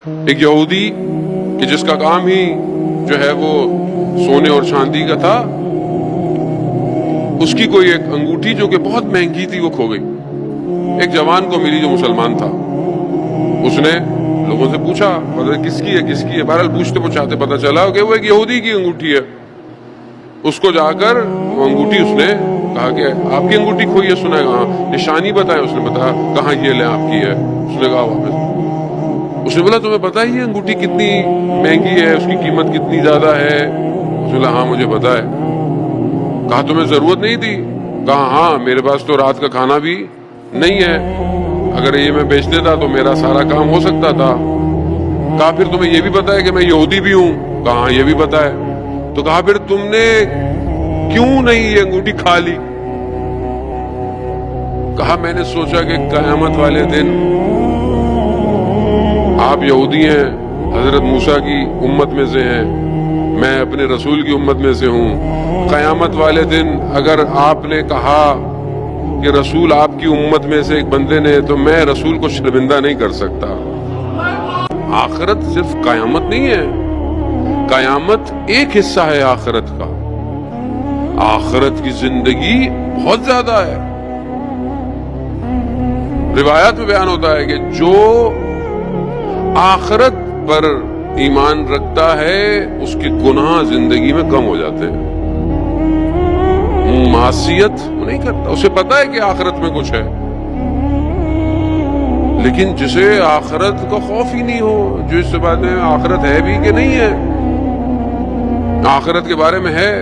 ایک یہودی کہ جس کا کام ہی جو ہے وہ سونے اور چاندی کا تھا، اس کی کوئی ایک انگوٹھی جو کہ بہت مہنگی تھی وہ کھو گئی. ایک جوان کو ملی جو مسلمان تھا. اس نے لوگوں سے پوچھا کس کی ہے کس کی ہے. بہرحال پوچھتے پوچھاتے پتا چلا کہ وہ ایک یہودی کی انگوٹھی ہے. اس کو جا کر وہ انگوٹھی اس نے کہا کہ آپ کی انگوٹھی کھوئی ہے. سنا ہے کہاں نشانی بتائے. اس نے بتایا کہاں یہ لیں آپ کی ہے. اس نے کہا واپس. اس نے بولا تمہیں پتا ہی ہے انگوٹھی کتنی مہنگی ہے، اس کی قیمت کتنی زیادہ ہے؟ اس نے کہا ہاں مجھے پتا ہے. کہا تمہیں ضرورت نہیں تھی؟ کہا ہاں میرے پاس تو رات کا کھانا بھی نہیں ہے، اگر یہ میں بیچ دیتا تو میرا سارا کام ہو سکتا تھا. کہا پھر تمہیں یہ بھی پتا ہے کہ میں یہودی بھی ہوں؟ کہا ہاں یہ بھی پتا ہے. تو کہا پھر تم نے کیوں نہیں یہ انگوٹھی کھا لی؟ کہا میں نے سوچا کہ قیامت والے دن آپ یہودی ہیں، حضرت موسیٰ کی امت میں سے ہیں، میں اپنے رسول کی امت میں سے ہوں. قیامت والے دن اگر آپ نے کہا کہ رسول آپ کی امت میں سے ایک بندے نے، تو میں رسول کو شرمندہ نہیں کر سکتا. آخرت صرف قیامت نہیں ہے، قیامت ایک حصہ ہے آخرت کا. آخرت کی زندگی بہت زیادہ ہے. روایات میں بیان ہوتا ہے کہ جو آخرت پر ایمان رکھتا ہے اس کے گناہ زندگی میں کم ہو جاتے ہیں. معصیت نہیں کرتا، اسے پتا ہے کہ آخرت میں کچھ ہے. لیکن جسے آخرت کا خوف ہی نہیں ہو، جو اس سے بات ہے آخرت ہے بھی کہ نہیں ہے، آخرت کے بارے میں ہے